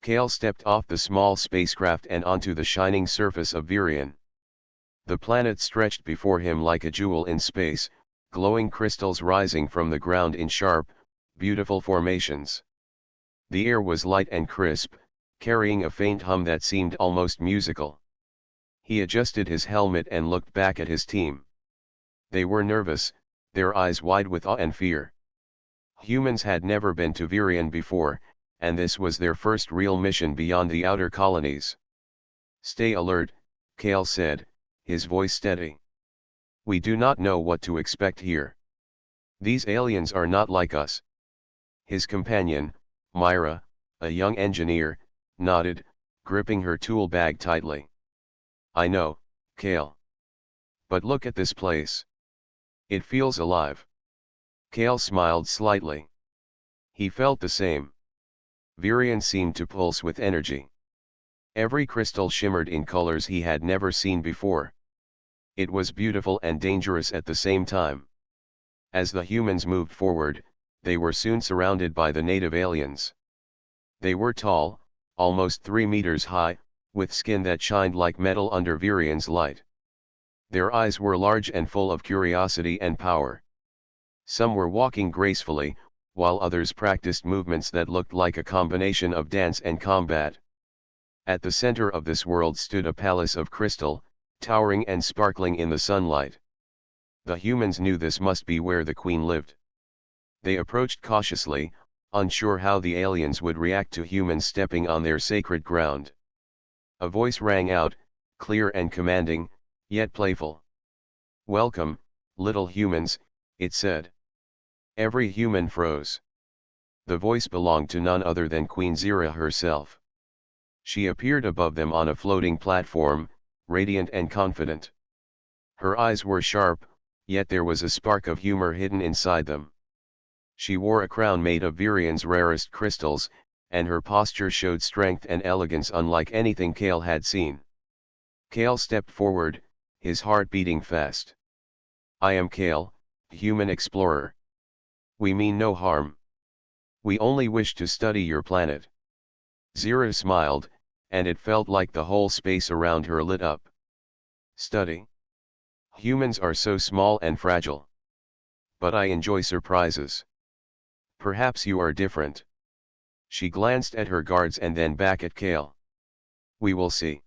Kale stepped off the small spacecraft and onto the shining surface of Virion. The planet stretched before him like a jewel in space, glowing crystals rising from the ground in sharp, beautiful formations. The air was light and crisp, carrying a faint hum that seemed almost musical. He adjusted his helmet and looked back at his team. They were nervous, their eyes wide with awe and fear. Humans had never been to Virion before, and this was their first real mission beyond the outer colonies. "Stay alert," Kale said, his voice steady. "We do not know what to expect here. These aliens are not like us." His companion, Myra, a young engineer, nodded, gripping her tool bag tightly. "I know, Kale. But look at this place. It feels alive." Kale smiled slightly. He felt the same. Virion seemed to pulse with energy. Every crystal shimmered in colors he had never seen before. It was beautiful and dangerous at the same time. As the humans moved forward, they were soon surrounded by the native aliens. They were tall, almost 3 meters high, with skin that shined like metal under Virion's light. Their eyes were large and full of curiosity and power. Some were walking gracefully, while others practiced movements that looked like a combination of dance and combat. At the center of this world stood a palace of crystal, towering and sparkling in the sunlight. The humans knew this must be where the queen lived. They approached cautiously, unsure how the aliens would react to humans stepping on their sacred ground. A voice rang out, clear and commanding, yet playful. "Welcome, little humans," it said. Every human froze. The voice belonged to none other than Queen Zira herself. She appeared above them on a floating platform, radiant and confident. Her eyes were sharp, yet there was a spark of humor hidden inside them. She wore a crown made of Virion's rarest crystals, and her posture showed strength and elegance unlike anything Kale had seen. Kale stepped forward, his heart beating fast. "I am Kale, human explorer. We mean no harm. We only wish to study your planet." Zira smiled, and it felt like the whole space around her lit up. "Study? Humans are so small and fragile. But I enjoy surprises. Perhaps you are different." She glanced at her guards and then back at Kale. "We will see.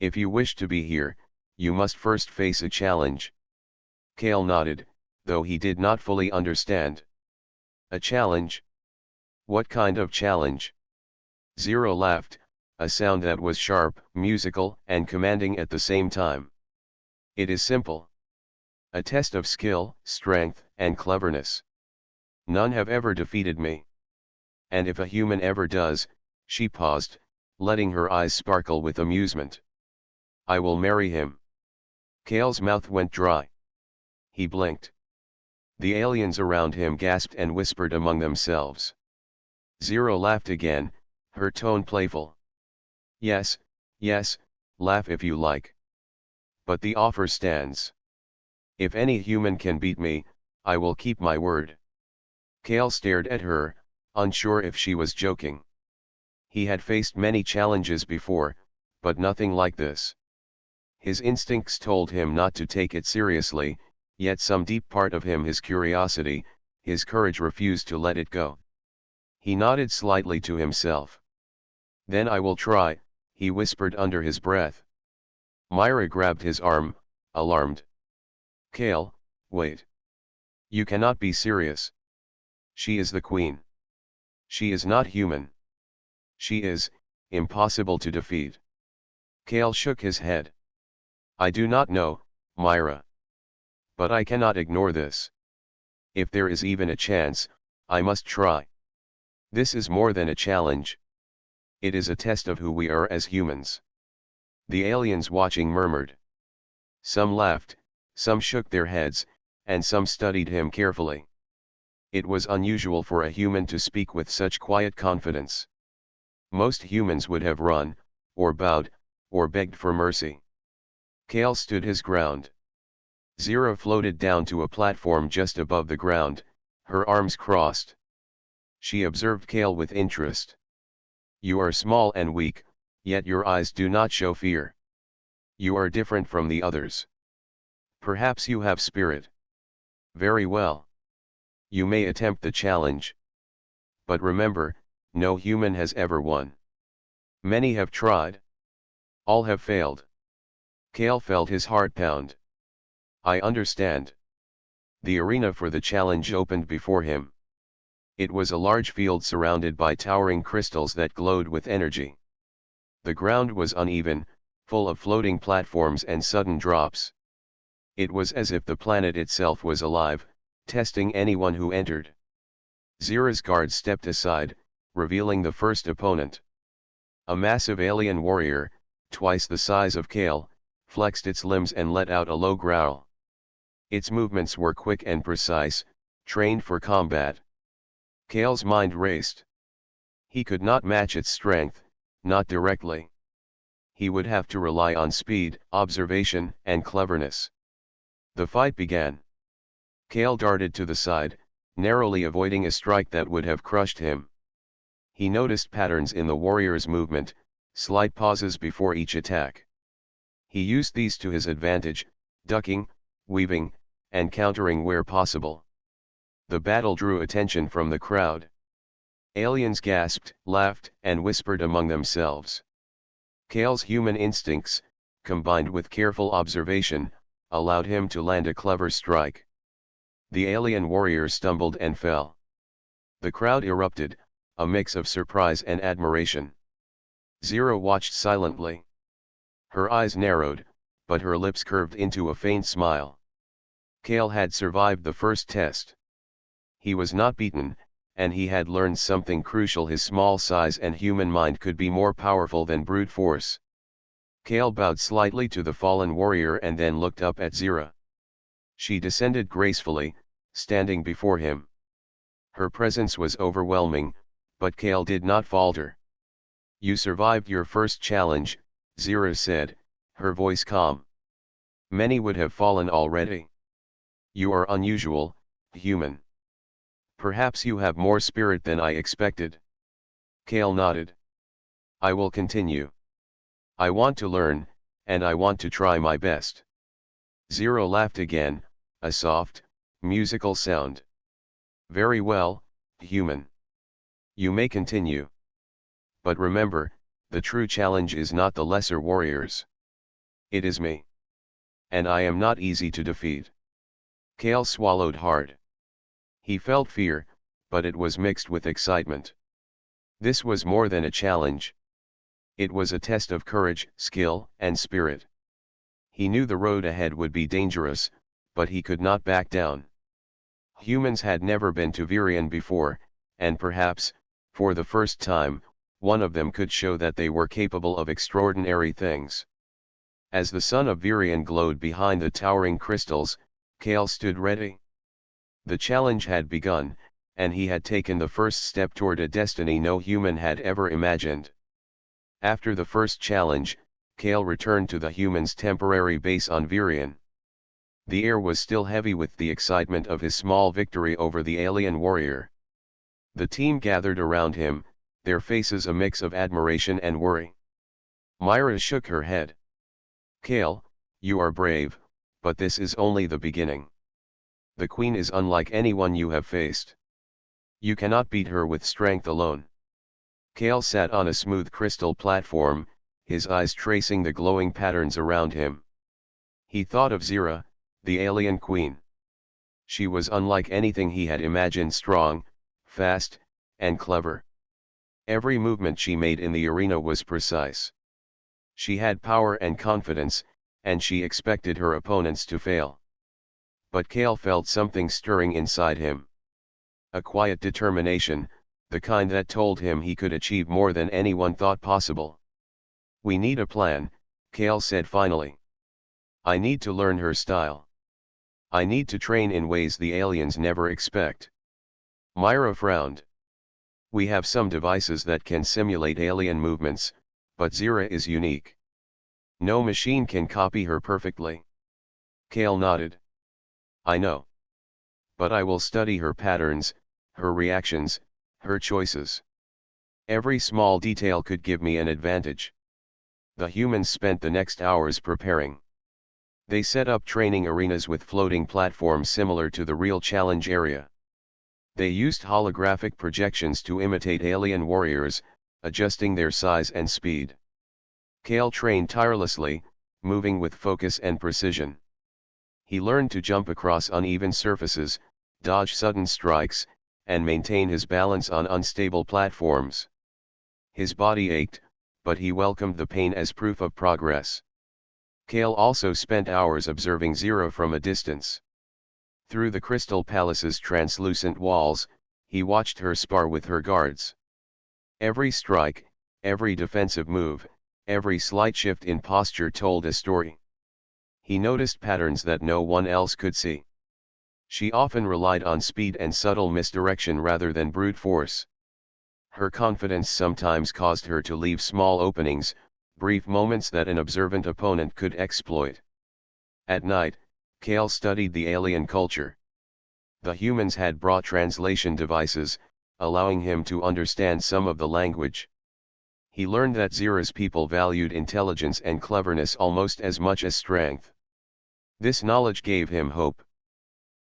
If you wish to be here, you must first face a challenge." Kale nodded, though he did not fully understand. "A challenge? What kind of challenge?" Zero laughed, a sound that was sharp, musical, and commanding at the same time. "It is simple. A test of skill, strength, and cleverness. None have ever defeated me. And if a human ever does," she paused, letting her eyes sparkle with amusement, "I will marry him." Kale's mouth went dry. He blinked. The aliens around him gasped and whispered among themselves. Zero laughed again, her tone playful. "Yes, yes, laugh if you like. But the offer stands. If any human can beat me, I will keep my word." Kale stared at her, unsure if she was joking. He had faced many challenges before, but nothing like this. His instincts told him not to take it seriously, yet some deep part of him, his curiosity, his courage, refused to let it go. He nodded slightly to himself. "Then I will try," he whispered under his breath. Myra grabbed his arm, alarmed. "Kale, wait. You cannot be serious. She is the queen. She is not human. She is impossible to defeat." Kale shook his head. "I do not know, Myra. But I cannot ignore this. If there is even a chance, I must try. This is more than a challenge. It is a test of who we are as humans." The aliens watching murmured. Some laughed, some shook their heads, and some studied him carefully. It was unusual for a human to speak with such quiet confidence. Most humans would have run, or bowed, or begged for mercy. Kale stood his ground. Zira floated down to a platform just above the ground, her arms crossed. She observed Kale with interest. You are small and weak, yet your eyes do not show fear. You are different from the others. Perhaps you have spirit. Very well. You may attempt the challenge. But remember, no human has ever won. Many have tried. All have failed. Kale felt his heart pound. I understand. The arena for the challenge opened before him. It was a large field surrounded by towering crystals that glowed with energy. The ground was uneven, full of floating platforms and sudden drops. It was as if the planet itself was alive, testing anyone who entered. Zira's guard stepped aside, revealing the first opponent. A massive alien warrior, twice the size of Kale, flexed its limbs and let out a low growl. Its movements were quick and precise, trained for combat. Kale's mind raced. He could not match its strength, not directly. He would have to rely on speed, observation, and cleverness. The fight began. Kale darted to the side, narrowly avoiding a strike that would have crushed him. He noticed patterns in the warrior's movement, slight pauses before each attack. He used these to his advantage, ducking, weaving, and countering where possible. The battle drew attention from the crowd. Aliens gasped, laughed, and whispered among themselves. Kale's human instincts, combined with careful observation, allowed him to land a clever strike. The alien warrior stumbled and fell. The crowd erupted, a mix of surprise and admiration. Zira watched silently. Her eyes narrowed, but her lips curved into a faint smile. Kale had survived the first test. He was not beaten, and he had learned something crucial: his small size and human mind could be more powerful than brute force. Kale bowed slightly to the fallen warrior and then looked up at Zira. She descended gracefully, standing before him. Her presence was overwhelming, but Kale did not falter. You survived your first challenge, Zira said, her voice calm. Many would have fallen already. You are unusual, human. Perhaps you have more spirit than I expected. Kale nodded. I will continue. I want to learn, and I want to try my best. Zira laughed again, a soft, musical sound. Very well, human. You may continue. But remember, the true challenge is not the lesser warriors. It is me. And I am not easy to defeat. Kale swallowed hard. He felt fear, but it was mixed with excitement. This was more than a challenge. It was a test of courage, skill, and spirit. He knew the road ahead would be dangerous, but he could not back down. Humans had never been to Virion before, and perhaps, for the first time, one of them could show that they were capable of extraordinary things. As the sun of Virion glowed behind the towering crystals, Kale stood ready. The challenge had begun, and he had taken the first step toward a destiny no human had ever imagined. After the first challenge, Kale returned to the humans' temporary base on Virion. The air was still heavy with the excitement of his small victory over the alien warrior. The team gathered around him, their faces a mix of admiration and worry. Myra shook her head. Kale, you are brave, but this is only the beginning. The queen is unlike anyone you have faced. You cannot beat her with strength alone. Kale sat on a smooth crystal platform, his eyes tracing the glowing patterns around him. He thought of Zira, the alien queen. She was unlike anything he had imagined: strong, fast, and clever. Every movement she made in the arena was precise. She had power and confidence, and she expected her opponents to fail. But Kale felt something stirring inside him. A quiet determination, the kind that told him he could achieve more than anyone thought possible. We need a plan, Kale said finally. I need to learn her style. I need to train in ways the aliens never expect. Myra frowned. We have some devices that can simulate alien movements, but Zira is unique. No machine can copy her perfectly. Kale nodded. I know. But I will study her patterns, her reactions, her choices. Every small detail could give me an advantage. The humans spent the next hours preparing. They set up training arenas with floating platforms similar to the real challenge area. They used holographic projections to imitate alien warriors, adjusting their size and speed. Kale trained tirelessly, moving with focus and precision. He learned to jump across uneven surfaces, dodge sudden strikes, and maintain his balance on unstable platforms. His body ached, but he welcomed the pain as proof of progress. Kale also spent hours observing Zero from a distance. Through the Crystal Palace's translucent walls, he watched her spar with her guards. Every strike, every defensive move, every slight shift in posture told a story. He noticed patterns that no one else could see. She often relied on speed and subtle misdirection rather than brute force. Her confidence sometimes caused her to leave small openings, brief moments that an observant opponent could exploit. At night, Kale studied the alien culture. The humans had brought translation devices, allowing him to understand some of the language. He learned that Zira's people valued intelligence and cleverness almost as much as strength. This knowledge gave him hope.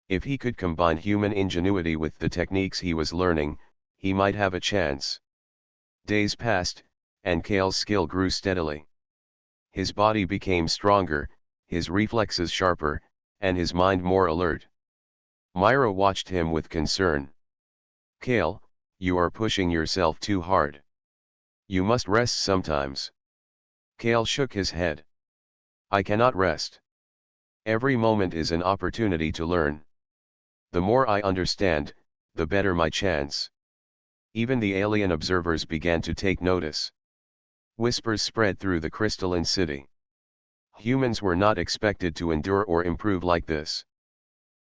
If he could combine human ingenuity with the techniques he was learning, he might have a chance. Days passed, and Kale's skill grew steadily. His body became stronger, his reflexes sharper, and his mind more alert. Myra watched him with concern. "Kale, you are pushing yourself too hard. You must rest sometimes." Kale shook his head. "I cannot rest. Every moment is an opportunity to learn. The more I understand, the better my chance." Even the alien observers began to take notice. Whispers spread through the crystalline city. Humans were not expected to endure or improve like this.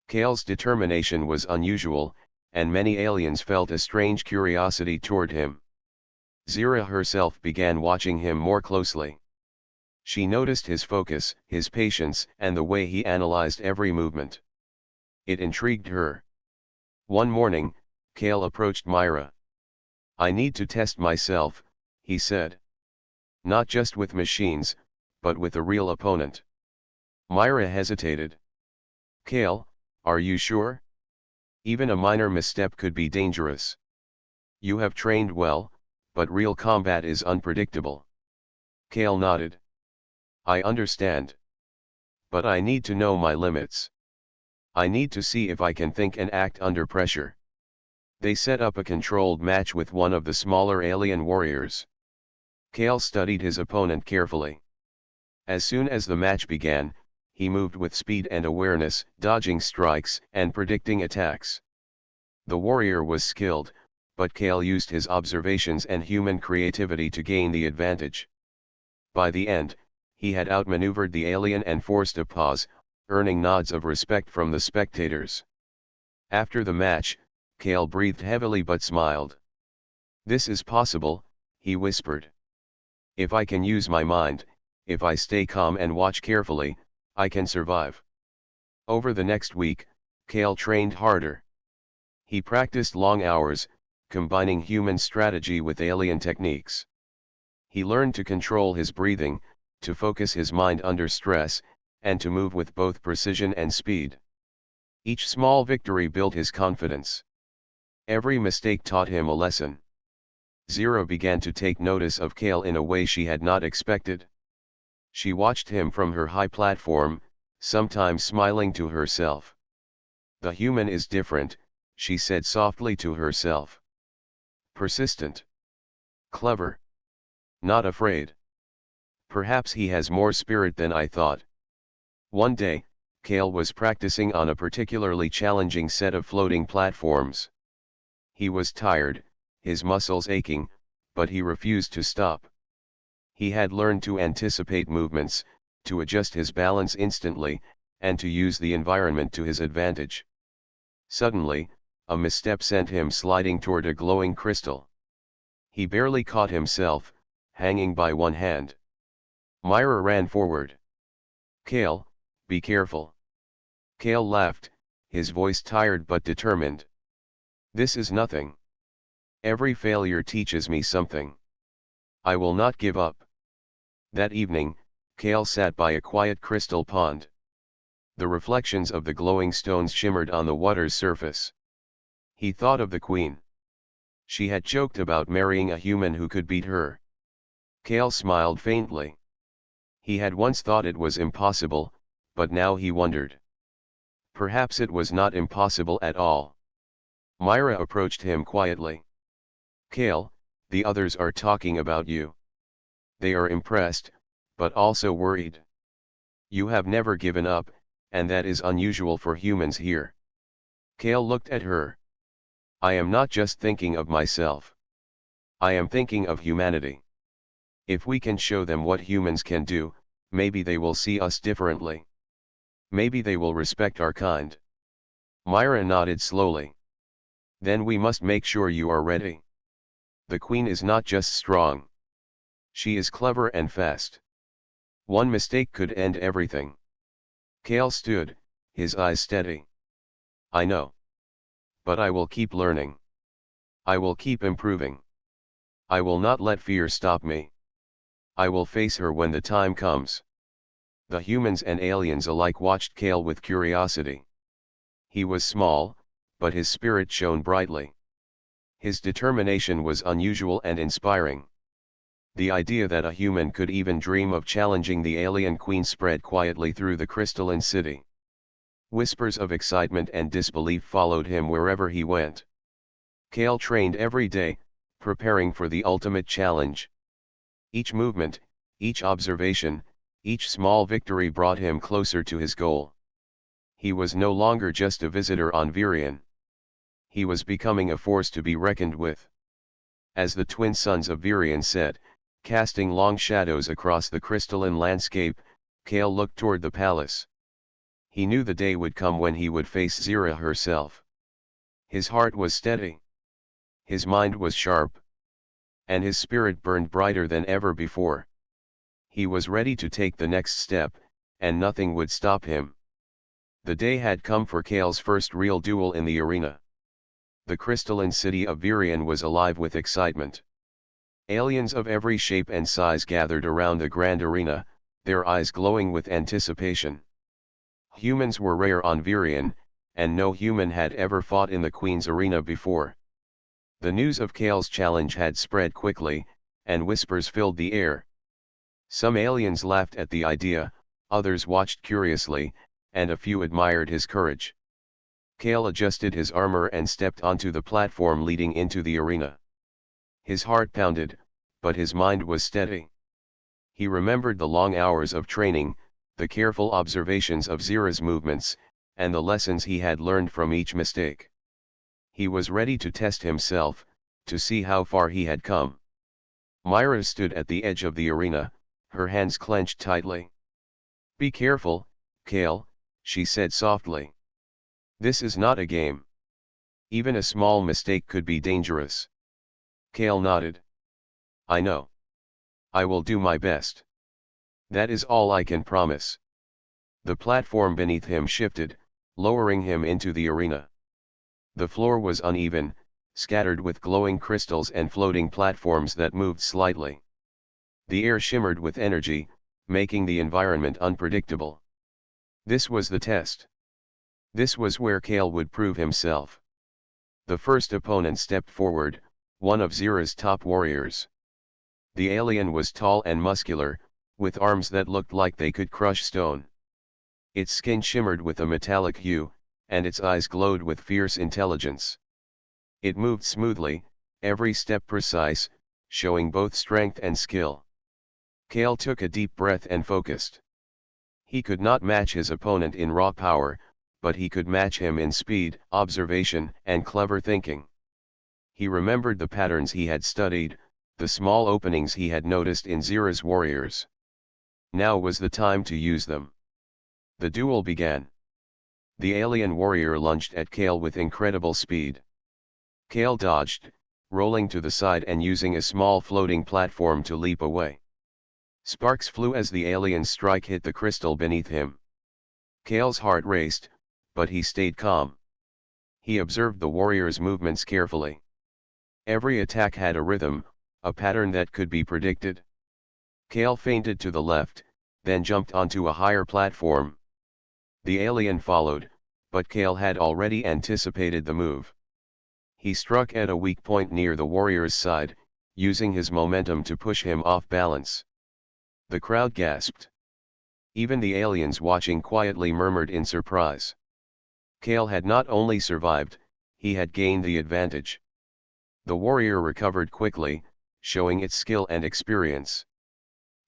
Kale's determination was unusual, and many aliens felt a strange curiosity toward him. Zira herself began watching him more closely. She noticed his focus, his patience, and the way he analyzed every movement. It intrigued her. One morning, Kale approached Myra. "I need to test myself," he said. "Not just with machines, but with a real opponent." Myra hesitated. "Kale, are you sure? Even a minor misstep could be dangerous. You have trained well, but real combat is unpredictable." Kale nodded. "I understand. But I need to know my limits. I need to see if I can think and act under pressure." They set up a controlled match with one of the smaller alien warriors. Kale studied his opponent carefully. As soon as the match began, he moved with speed and awareness, dodging strikes and predicting attacks. The warrior was skilled, but Kale used his observations and human creativity to gain the advantage. By the end, he had outmaneuvered the alien and forced a pause, earning nods of respect from the spectators. After the match, Kale breathed heavily but smiled. "This is possible," he whispered. "If I can use my mind, if I stay calm and watch carefully, I can survive." Over the next week, Kale trained harder. He practiced long hours, combining human strategy with alien techniques. He learned to control his breathing, to focus his mind under stress, and to move with both precision and speed. Each small victory built his confidence. Every mistake taught him a lesson. Zero began to take notice of Kale in a way she had not expected. She watched him from her high platform, sometimes smiling to herself. "The human is different," she said softly to herself. "Persistent. Clever. Not afraid. Perhaps he has more spirit than I thought." One day, Kale was practicing on a particularly challenging set of floating platforms. He was tired, his muscles aching, but he refused to stop. He had learned to anticipate movements, to adjust his balance instantly, and to use the environment to his advantage. Suddenly, a misstep sent him sliding toward a glowing crystal. He barely caught himself, hanging by one hand. Myra ran forward. "Kale, be careful." Kale laughed, his voice tired but determined. "This is nothing. Every failure teaches me something. I will not give up. That evening, Kale sat by a quiet crystal pond. The reflections of the glowing stones shimmered on the water's surface. He thought of the queen. She had joked about marrying a human who could beat her. Kale smiled faintly. He had once thought it was impossible, but now he wondered. Perhaps it was not impossible at all. Myra approached him quietly. Kale, the others are talking about you. They are impressed, but also worried. You have never given up, and that is unusual for humans here. Kale looked at her. I am not just thinking of myself. I am thinking of humanity. If we can show them what humans can do, maybe they will see us differently. Maybe they will respect our kind. Myra nodded slowly. Then we must make sure you are ready. The queen is not just strong. She is clever and fast. One mistake could end everything. Kale stood, his eyes steady. I know. But I will keep learning. I will keep improving. I will not let fear stop me. I will face her when the time comes. The humans and aliens alike watched Kale with curiosity. He was small, but his spirit shone brightly. His determination was unusual and inspiring. The idea that a human could even dream of challenging the alien queen spread quietly through the crystalline city. Whispers of excitement and disbelief followed him wherever he went. Kale trained every day, preparing for the ultimate challenge. Each movement, each observation, each small victory brought him closer to his goal. He was no longer just a visitor on Virion. He was becoming a force to be reckoned with. As the twin sons of Virion said, casting long shadows across the crystalline landscape, Kale looked toward the palace. He knew the day would come when he would face Zira herself. His heart was steady. His mind was sharp. And his spirit burned brighter than ever before. He was ready to take the next step, and nothing would stop him. The day had come for Kale's first real duel in the arena. The crystalline city of Virion was alive with excitement. Aliens of every shape and size gathered around the grand arena, their eyes glowing with anticipation. Humans were rare on Virion, and no human had ever fought in the Queen's arena before. The news of Kale's challenge had spread quickly, and whispers filled the air. Some aliens laughed at the idea, others watched curiously, and a few admired his courage. Kale adjusted his armor and stepped onto the platform leading into the arena. His heart pounded, but his mind was steady. He remembered the long hours of training, the careful observations of Zira's movements, and the lessons he had learned from each mistake. He was ready to test himself, to see how far he had come. Myra stood at the edge of the arena, her hands clenched tightly. Be careful, Kale, she said softly. This is not a game. Even a small mistake could be dangerous. Kale nodded. I know. I will do my best. That is all I can promise. The platform beneath him shifted, lowering him into the arena. The floor was uneven, scattered with glowing crystals and floating platforms that moved slightly. The air shimmered with energy, making the environment unpredictable. This was the test. This was where Kale would prove himself. The first opponent stepped forward, one of Zira's top warriors. The alien was tall and muscular, with arms that looked like they could crush stone. Its skin shimmered with a metallic hue, and its eyes glowed with fierce intelligence. It moved smoothly, every step precise, showing both strength and skill. Kale took a deep breath and focused. He could not match his opponent in raw power, but he could match him in speed, observation, and clever thinking. He remembered the patterns he had studied, the small openings he had noticed in Zira's warriors. Now was the time to use them. The duel began. The alien warrior lunged at Kale with incredible speed. Kale dodged, rolling to the side and using a small floating platform to leap away. Sparks flew as the alien's strike hit the crystal beneath him. Kale's heart raced, but he stayed calm. He observed the warrior's movements carefully. Every attack had a rhythm, a pattern that could be predicted. Kale feinted to the left, then jumped onto a higher platform. The alien followed, but Kale had already anticipated the move. He struck at a weak point near the warrior's side, using his momentum to push him off balance. The crowd gasped. Even the aliens watching quietly murmured in surprise. Kale had not only survived, he had gained the advantage. The warrior recovered quickly, showing its skill and experience.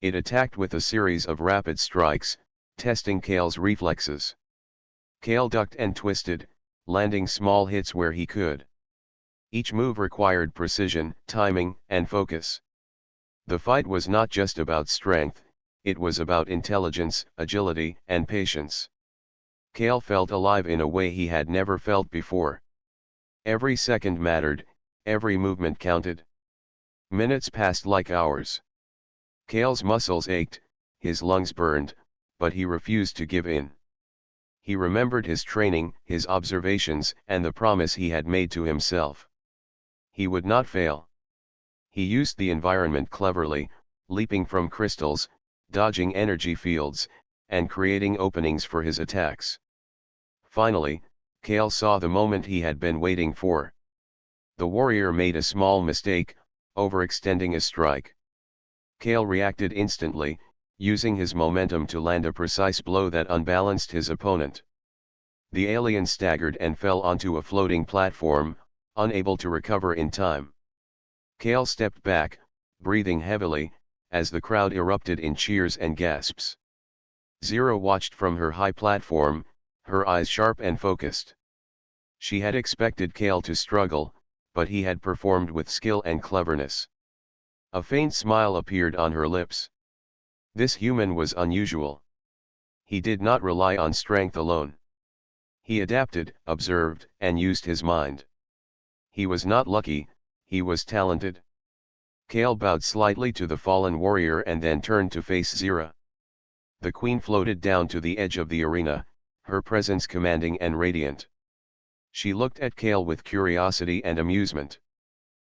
It attacked with a series of rapid strikes, testing Kale's reflexes. Kale ducked and twisted, landing small hits where he could. Each move required precision, timing, and focus. The fight was not just about strength, it was about intelligence, agility, and patience. Kale felt alive in a way he had never felt before. Every second mattered, every movement counted. Minutes passed like hours. Kale's muscles ached, his lungs burned, but he refused to give in. He remembered his training, his observations, and the promise he had made to himself. He would not fail. He used the environment cleverly, leaping from crystals, dodging energy fields, and creating openings for his attacks. Finally, Kale saw the moment he had been waiting for. The warrior made a small mistake, overextending a strike. Kale reacted instantly, using his momentum to land a precise blow that unbalanced his opponent. The alien staggered and fell onto a floating platform, unable to recover in time. Kale stepped back, breathing heavily, as the crowd erupted in cheers and gasps. Zero watched from her high platform, her eyes sharp and focused. She had expected Kale to struggle, but he had performed with skill and cleverness. A faint smile appeared on her lips. This human was unusual. He did not rely on strength alone. He adapted, observed, and used his mind. He was not lucky, he was talented. Kale bowed slightly to the fallen warrior and then turned to face Zira. The queen floated down to the edge of the arena, her presence commanding and radiant. She looked at Kale with curiosity and amusement.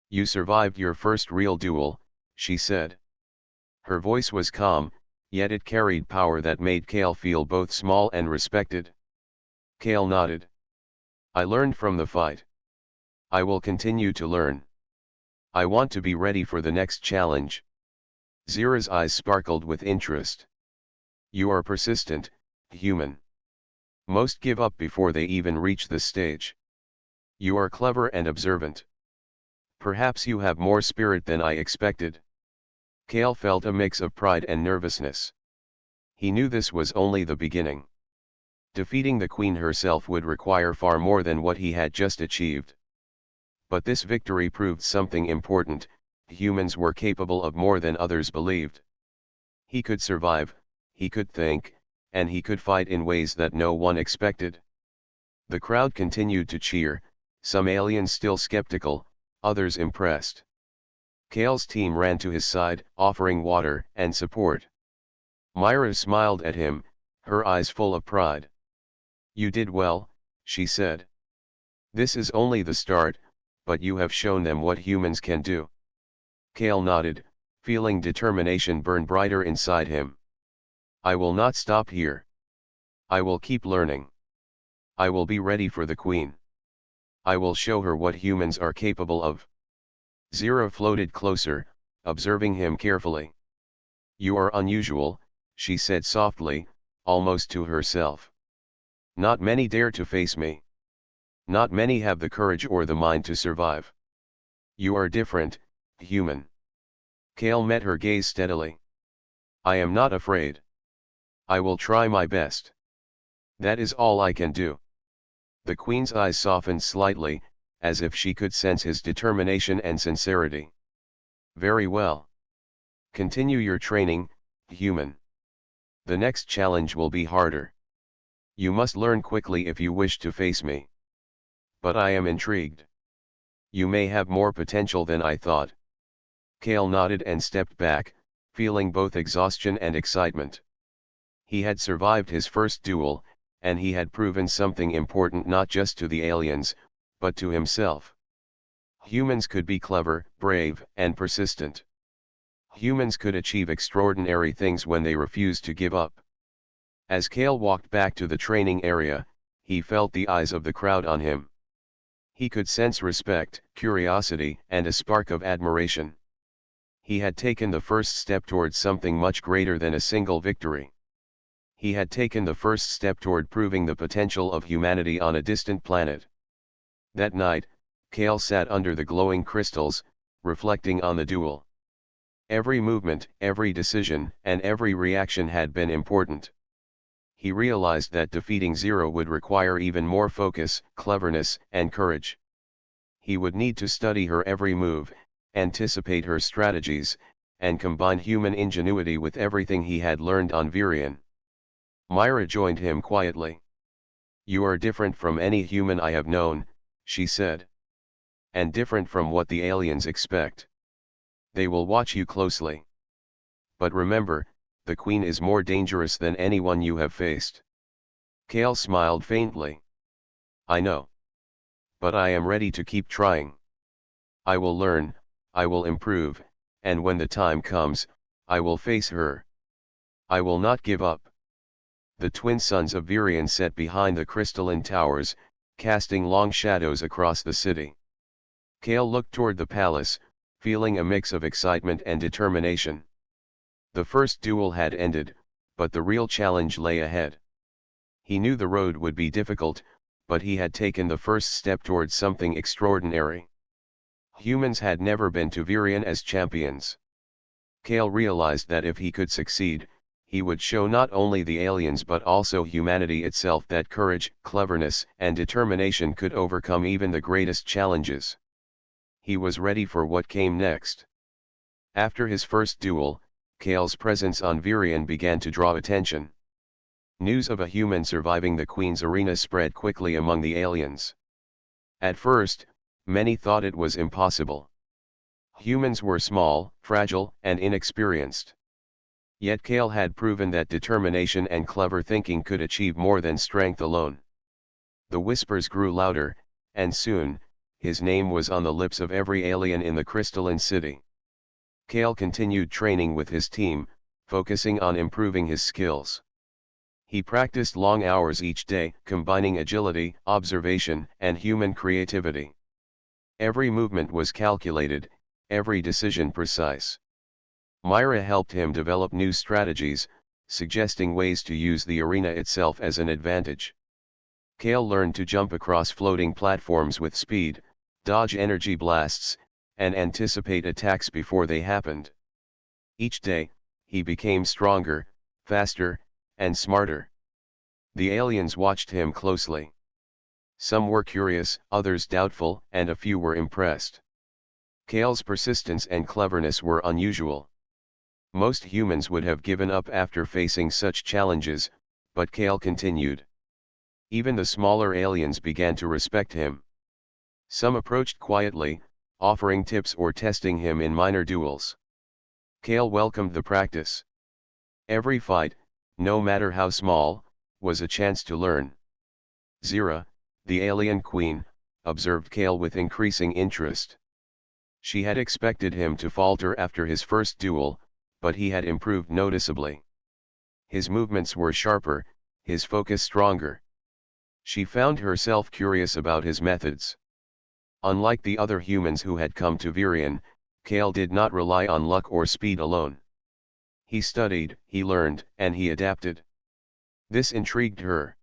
"You survived your first real duel," she said. Her voice was calm, yet it carried power that made Kale feel both small and respected. Kale nodded. "I learned from the fight. I will continue to learn. I want to be ready for the next challenge." Zira's eyes sparkled with interest. "You are persistent, human. Most give up before they even reach this stage. You are clever and observant. Perhaps you have more spirit than I expected." Kale felt a mix of pride and nervousness. He knew this was only the beginning. Defeating the queen herself would require far more than what he had just achieved. But this victory proved something important: humans were capable of more than others believed. He could survive, he could think, and he could fight in ways that no one expected. The crowd continued to cheer, some aliens still skeptical, others impressed. Kale's team ran to his side, offering water and support. Myra smiled at him, her eyes full of pride. "You did well," she said. "This is only the start, but you have shown them what humans can do." Kale nodded, feeling determination burn brighter inside him. "I will not stop here. I will keep learning. I will be ready for the queen. I will show her what humans are capable of." Zira floated closer, observing him carefully. "You are unusual," she said softly, almost to herself. "Not many dare to face me. Not many have the courage or the mind to survive. You are different, human." Kale met her gaze steadily. "I am not afraid. I will try my best. That is all I can do." The queen's eyes softened slightly, as if she could sense his determination and sincerity. "Very well. Continue your training, human. The next challenge will be harder. You must learn quickly if you wish to face me. But I am intrigued. You may have more potential than I thought." Kale nodded and stepped back, feeling both exhaustion and excitement. He had survived his first duel, and he had proven something important not just to the aliens, but to himself. Humans could be clever, brave, and persistent. Humans could achieve extraordinary things when they refused to give up. As Kale walked back to the training area, he felt the eyes of the crowd on him. He could sense respect, curiosity, and a spark of admiration. He had taken the first step towards something much greater than a single victory. He had taken the first step toward proving the potential of humanity on a distant planet. That night, Kale sat under the glowing crystals, reflecting on the duel. Every movement, every decision, and every reaction had been important. He realized that defeating Zero would require even more focus, cleverness, and courage. He would need to study her every move, anticipate her strategies, and combine human ingenuity with everything he had learned on Virion. Myra joined him quietly. "You are different from any human I have known," she said. "And different from what the aliens expect. They will watch you closely. But remember, the Queen is more dangerous than anyone you have faced." Kale smiled faintly. "I know. But I am ready to keep trying. I will learn, I will improve, and when the time comes, I will face her. I will not give up." The twin sons of Virion sat behind the crystalline towers, casting long shadows across the city. Kale looked toward the palace, feeling a mix of excitement and determination. The first duel had ended, but the real challenge lay ahead. He knew the road would be difficult, but he had taken the first step towards something extraordinary. Humans had never been to Virion as champions. Kale realized that if he could succeed, he would show not only the aliens but also humanity itself that courage, cleverness, and determination could overcome even the greatest challenges. He was ready for what came next. After his first duel, Kale's presence on Virion began to draw attention. News of a human surviving the Queen's arena spread quickly among the aliens. At first, many thought it was impossible. Humans were small, fragile, and inexperienced. Yet Kale had proven that determination and clever thinking could achieve more than strength alone. The whispers grew louder, and soon, his name was on the lips of every alien in the crystalline city. Kale continued training with his team, focusing on improving his skills. He practiced long hours each day, combining agility, observation, and human creativity. Every movement was calculated, every decision precise. Myra helped him develop new strategies, suggesting ways to use the arena itself as an advantage. Kale learned to jump across floating platforms with speed, dodge energy blasts, and anticipate attacks before they happened. Each day, he became stronger, faster, and smarter. The aliens watched him closely. Some were curious, others doubtful, and a few were impressed. Kale's persistence and cleverness were unusual. Most humans would have given up after facing such challenges, but Kale continued. Even the smaller aliens began to respect him. Some approached quietly, offering tips or testing him in minor duels. Kale welcomed the practice. Every fight, no matter how small, was a chance to learn. Zira, the alien queen, observed Kale with increasing interest. She had expected him to falter after his first duel, but he had improved noticeably. His movements were sharper, his focus stronger. She found herself curious about his methods. Unlike the other humans who had come to Virion, Kale did not rely on luck or speed alone. He studied, he learned, and he adapted. This intrigued her.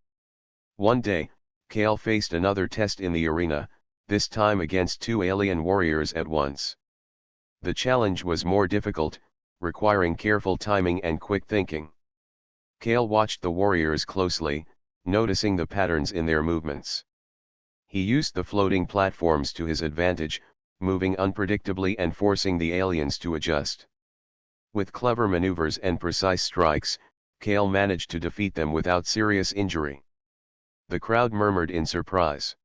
One day, Kale faced another test in the arena, this time against two alien warriors at once. The challenge was more difficult, requiring careful timing and quick thinking. Kale watched the warriors closely, noticing the patterns in their movements. He used the floating platforms to his advantage, moving unpredictably and forcing the aliens to adjust. With clever maneuvers and precise strikes, Kale managed to defeat them without serious injury. The crowd murmured in surprise.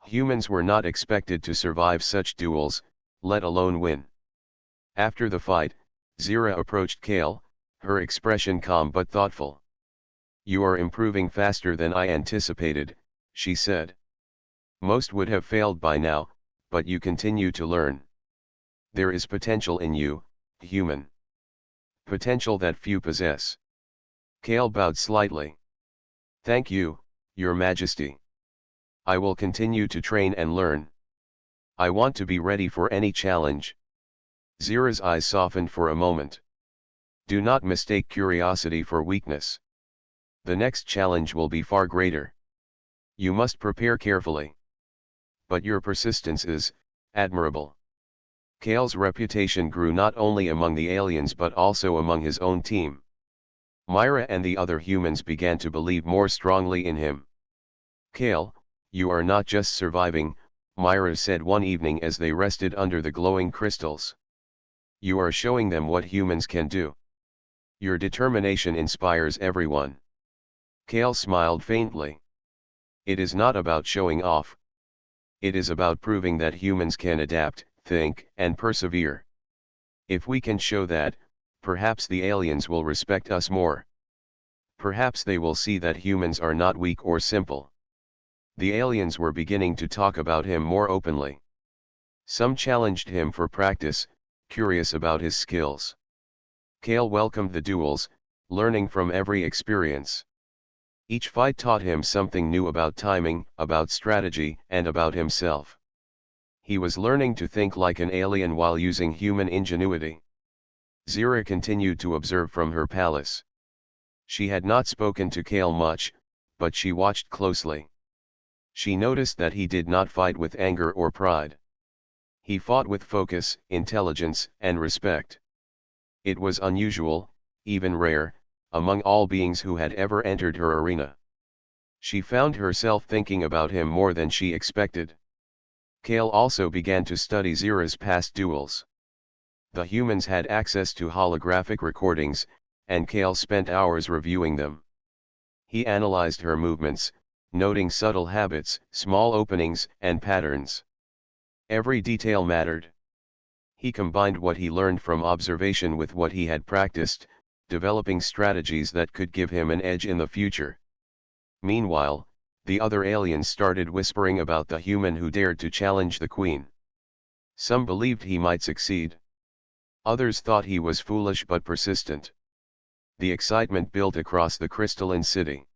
Humans were not expected to survive such duels, let alone win. After the fight, Zira approached Kale, her expression calm but thoughtful. "You are improving faster than I anticipated," she said. "Most would have failed by now, but you continue to learn. There is potential in you, human. Potential that few possess. Kale bowed slightly. Thank you, Your Majesty. I will continue to train and learn. I want to be ready for any challenge. Zira's eyes softened for a moment. Do not mistake curiosity for weakness. The next challenge will be far greater. You must prepare carefully. But your persistence is admirable. Kale's reputation grew not only among the aliens but also among his own team. Myra and the other humans began to believe more strongly in him. Kale, you are not just surviving, Myra said one evening as they rested under the glowing crystals. You are showing them what humans can do. Your determination inspires everyone. Kale smiled faintly. It is not about showing off. It is about proving that humans can adapt, think, and persevere. If we can show that, perhaps the aliens will respect us more. Perhaps they will see that humans are not weak or simple. The aliens were beginning to talk about him more openly. Some challenged him for practice, curious about his skills. Kale welcomed the duels, learning from every experience. Each fight taught him something new about timing, about strategy, and about himself. He was learning to think like an alien while using human ingenuity. Zira continued to observe from her palace. She had not spoken to Kale much, but she watched closely. She noticed that he did not fight with anger or pride. He fought with focus, intelligence, and respect. It was unusual, even rare, among all beings who had ever entered her arena. She found herself thinking about him more than she expected. Kale also began to study Zira's past duels. The humans had access to holographic recordings, and Kale spent hours reviewing them. He analyzed her movements, noting subtle habits, small openings, and patterns. Every detail mattered. He combined what he learned from observation with what he had practiced, developing strategies that could give him an edge in the future. Meanwhile, the other aliens started whispering about the human who dared to challenge the queen. Some believed he might succeed. Others thought he was foolish but persistent. The excitement built across the crystalline city.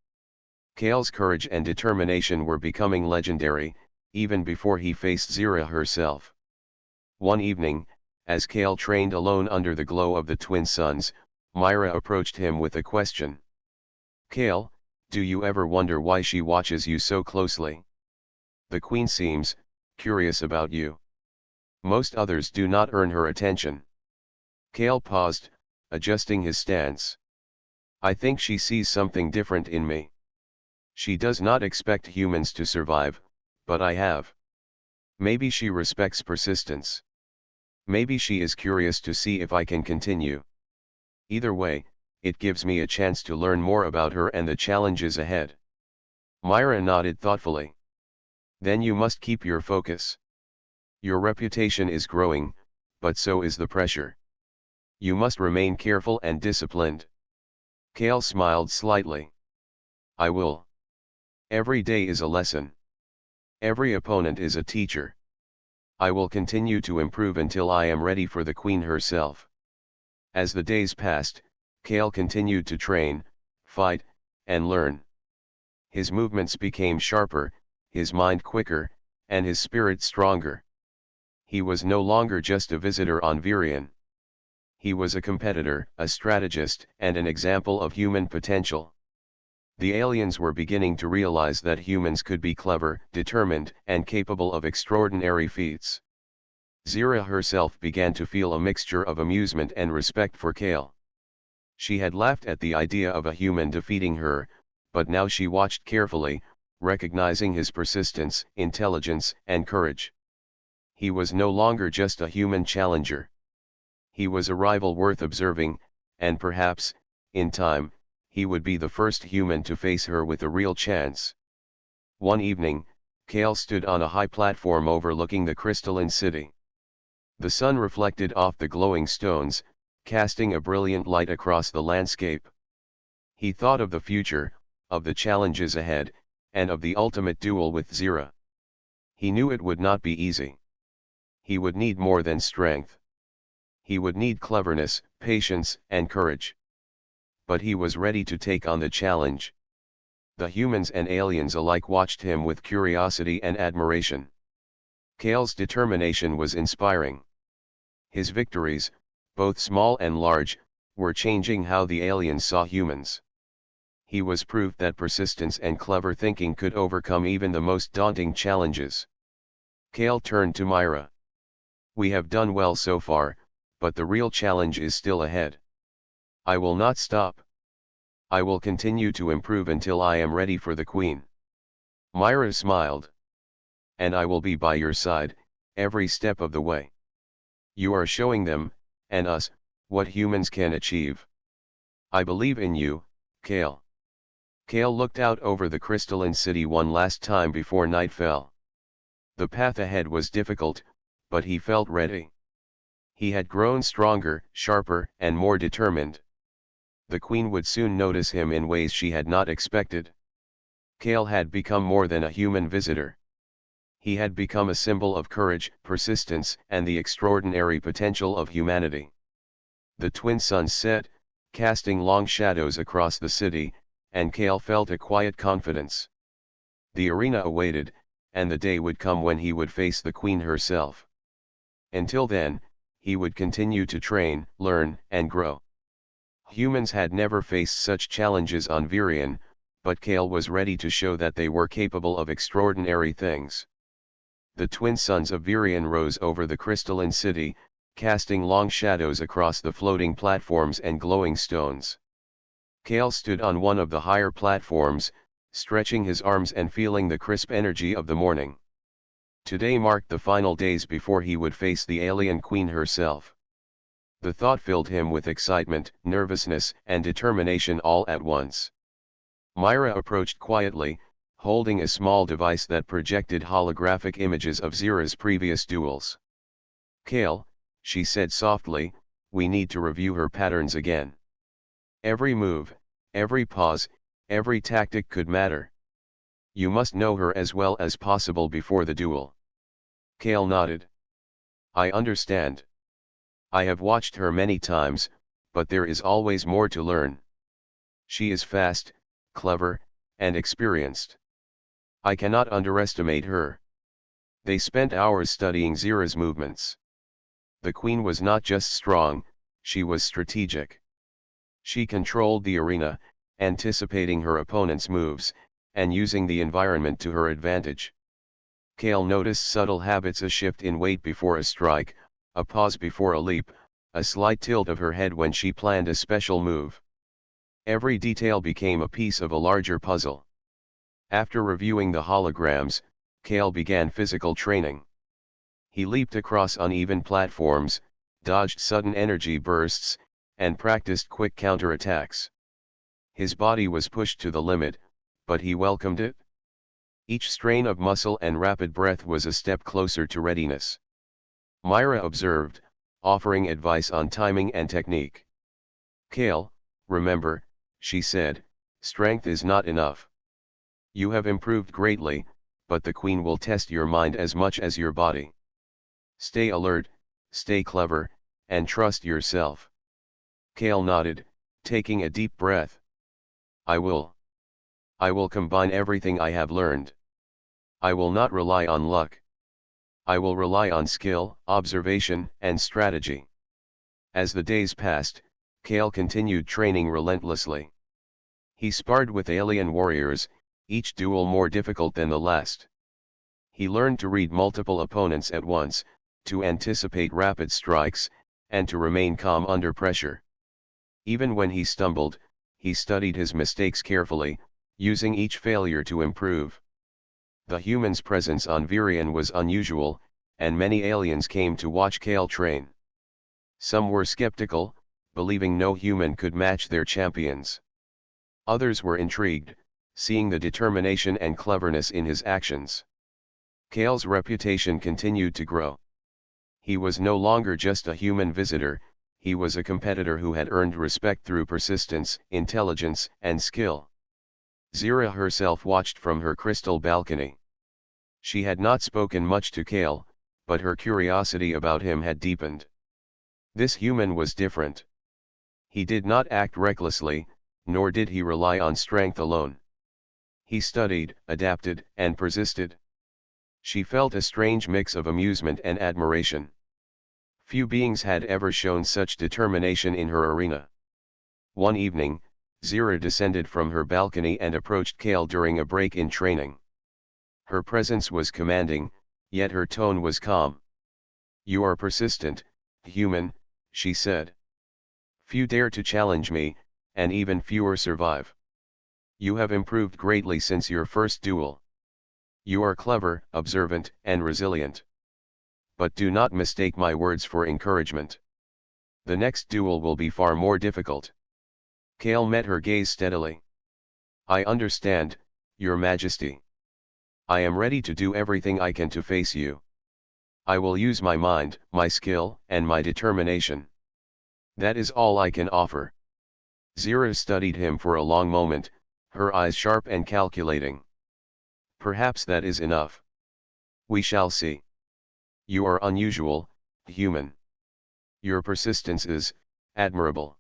Kale's courage and determination were becoming legendary, even before he faced Zira herself. One evening, as Kale trained alone under the glow of the twin suns, Myra approached him with a question. Kale, do you ever wonder why she watches you so closely? The queen seems curious about you. Most others do not earn her attention. Kale paused, adjusting his stance. I think she sees something different in me. She does not expect humans to survive, but I have. Maybe she respects persistence. Maybe she is curious to see if I can continue. Either way, it gives me a chance to learn more about her and the challenges ahead. Myra nodded thoughtfully. Then you must keep your focus. Your reputation is growing, but so is the pressure. You must remain careful and disciplined. Kale smiled slightly. I will. Every day is a lesson. Every opponent is a teacher. I will continue to improve until I am ready for the queen herself. As the days passed, Kale continued to train, fight, and learn. His movements became sharper, his mind quicker, and his spirit stronger. He was no longer just a visitor on Virion. He was a competitor, a strategist, and an example of human potential. The aliens were beginning to realize that humans could be clever, determined, and capable of extraordinary feats. Zira herself began to feel a mixture of amusement and respect for Kale. She had laughed at the idea of a human defeating her, but now she watched carefully, recognizing his persistence, intelligence, and courage. He was no longer just a human challenger. He was a rival worth observing, and perhaps, in time, he would be the first human to face her with a real chance. One evening, Kale stood on a high platform overlooking the crystalline city. The sun reflected off the glowing stones, casting a brilliant light across the landscape. He thought of the future, of the challenges ahead, and of the ultimate duel with Zira. He knew it would not be easy. He would need more than strength. He would need cleverness, patience, and courage. But he was ready to take on the challenge. The humans and aliens alike watched him with curiosity and admiration. Kale's determination was inspiring. His victories, both small and large, were changing how the aliens saw humans. He was proof that persistence and clever thinking could overcome even the most daunting challenges. Kale turned to Myra. "We have done well so far, but the real challenge is still ahead. I will not stop. I will continue to improve until I am ready for the Queen." Myra smiled. "And I will be by your side, every step of the way. You are showing them, and us, what humans can achieve. I believe in you, Kale." Kale looked out over the crystalline city one last time before night fell. The path ahead was difficult, but he felt ready. He had grown stronger, sharper, and more determined. The Queen would soon notice him in ways she had not expected. Kale had become more than a human visitor. He had become a symbol of courage, persistence, and the extraordinary potential of humanity. The twin suns set, casting long shadows across the city, and Kale felt a quiet confidence. The arena awaited, and the day would come when he would face the Queen herself. Until then, he would continue to train, learn, and grow. Humans had never faced such challenges on Virion, but Kale was ready to show that they were capable of extraordinary things. The twin suns of Virion rose over the crystalline city, casting long shadows across the floating platforms and glowing stones. Kale stood on one of the higher platforms, stretching his arms and feeling the crisp energy of the morning. Today marked the final days before he would face the alien Queen herself. The thought filled him with excitement, nervousness, and determination all at once. Myra approached quietly, holding a small device that projected holographic images of Zira's previous duels. "Kale," she said softly, "we need to review her patterns again. Every move, every pause, every tactic could matter. You must know her as well as possible before the duel." Kale nodded. "I understand. I have watched her many times, but there is always more to learn. She is fast, clever, and experienced. I cannot underestimate her." They spent hours studying Zira's movements. The Queen was not just strong, she was strategic. She controlled the arena, anticipating her opponent's moves, and using the environment to her advantage. Kale noticed subtle habits: a shift in weight before a strike, a pause before a leap, a slight tilt of her head when she planned a special move. Every detail became a piece of a larger puzzle. After reviewing the holograms, Kale began physical training. He leaped across uneven platforms, dodged sudden energy bursts, and practiced quick counterattacks. His body was pushed to the limit, but he welcomed it. Each strain of muscle and rapid breath was a step closer to readiness. Myra observed, offering advice on timing and technique. "Kale, remember," she said, "strength is not enough. You have improved greatly, but the Queen will test your mind as much as your body. Stay alert, stay clever, and trust yourself." Kale nodded, taking a deep breath. I will combine everything I have learned. I will not rely on luck. I will rely on skill, observation, and strategy." As the days passed, Kale continued training relentlessly. He sparred with alien warriors, each duel more difficult than the last. He learned to read multiple opponents at once, to anticipate rapid strikes, and to remain calm under pressure. Even when he stumbled, he studied his mistakes carefully, using each failure to improve. The human's presence on Virion was unusual, and many aliens came to watch Kale train. Some were skeptical, believing no human could match their champions. Others were intrigued, seeing the determination and cleverness in his actions. Kale's reputation continued to grow. He was no longer just a human visitor, he was a competitor who had earned respect through persistence, intelligence, and skill. Zira herself watched from her crystal balcony. She had not spoken much to Kale, but her curiosity about him had deepened. This human was different. He did not act recklessly, nor did he rely on strength alone. He studied, adapted, and persisted. She felt a strange mix of amusement and admiration. Few beings had ever shown such determination in her arena. One evening, Zira descended from her balcony and approached Kale during a break in training. Her presence was commanding, yet her tone was calm. "You are persistent, human," she said. "Few dare to challenge me, and even fewer survive. You have improved greatly since your first duel. You are clever, observant, and resilient. But do not mistake my words for encouragement. The next duel will be far more difficult." Kale met her gaze steadily. "I understand, Your Majesty. I am ready to do everything I can to face you. I will use my mind, my skill, and my determination. That is all I can offer." Zira studied him for a long moment, her eyes sharp and calculating. "Perhaps that is enough. We shall see. You are unusual, human. Your persistence is admirable."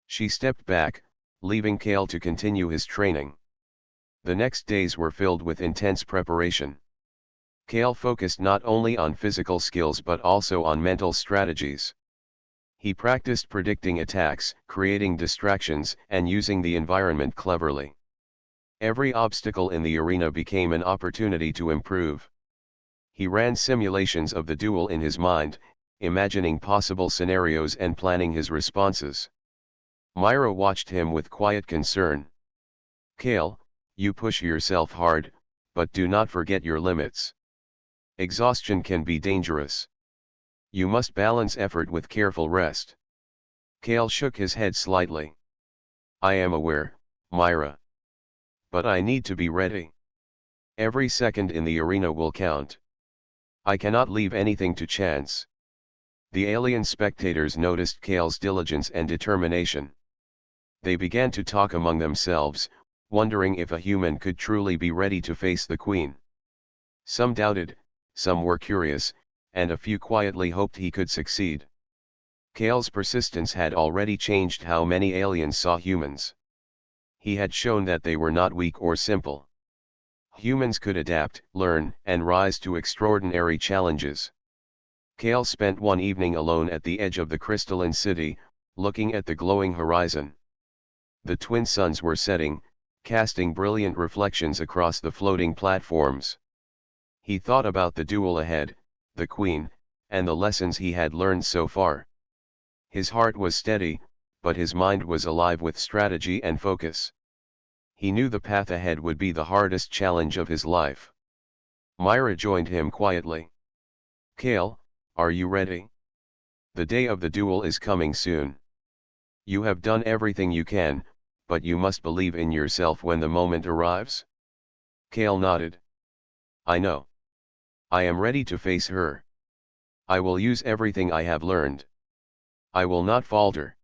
She stepped back, leaving Kale to continue his training. The next days were filled with intense preparation. Kale focused not only on physical skills but also on mental strategies. He practiced predicting attacks, creating distractions, and using the environment cleverly. Every obstacle in the arena became an opportunity to improve. He ran simulations of the duel in his mind, imagining possible scenarios and planning his responses. Myra watched him with quiet concern. "Kale, you push yourself hard, but do not forget your limits. Exhaustion can be dangerous. You must balance effort with careful rest." Kale shook his head slightly. "I am aware, Myra. But I need to be ready. Every second in the arena will count. I cannot leave anything to chance." The alien spectators noticed Kale's diligence and determination. They began to talk among themselves, wondering if a human could truly be ready to face the queen. Some doubted, some were curious, and a few quietly hoped he could succeed. Kale's persistence had already changed how many aliens saw humans. He had shown that they were not weak or simple. Humans could adapt, learn, and rise to extraordinary challenges. Kale spent one evening alone at the edge of the crystalline city, looking at the glowing horizon. The twin suns were setting, casting brilliant reflections across the floating platforms. He thought about the duel ahead, the queen, and the lessons he had learned so far. His heart was steady, but his mind was alive with strategy and focus. He knew the path ahead would be the hardest challenge of his life. Myra joined him quietly. "Kale, are you ready? The day of the duel is coming soon. You have done everything you can, but you must believe in yourself when the moment arrives." Kale nodded. "I know. I am ready to face her. I will use everything I have learned. I will not falter.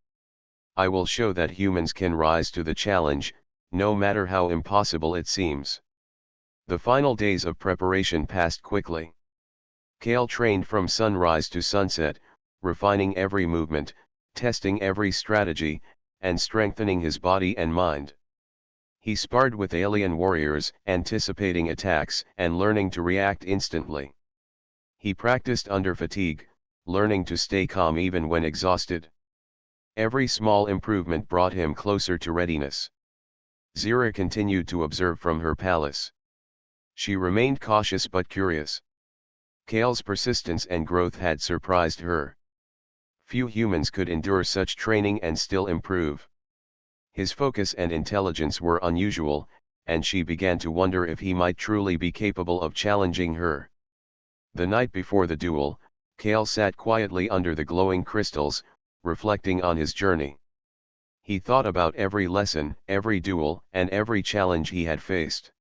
I will show that humans can rise to the challenge, no matter how impossible it seems." The final days of preparation passed quickly. Kale trained from sunrise to sunset, refining every movement, testing every strategy, and strengthening his body and mind. He sparred with alien warriors, anticipating attacks and learning to react instantly. He practiced under fatigue, learning to stay calm even when exhausted. Every small improvement brought him closer to readiness. Zira continued to observe from her palace. She remained cautious but curious. Kale's persistence and growth had surprised her. Few humans could endure such training and still improve. His focus and intelligence were unusual, and she began to wonder if he might truly be capable of challenging her. The night before the duel, Kale sat quietly under the glowing crystals, reflecting on his journey. He thought about every lesson, every duel, and every challenge he had faced.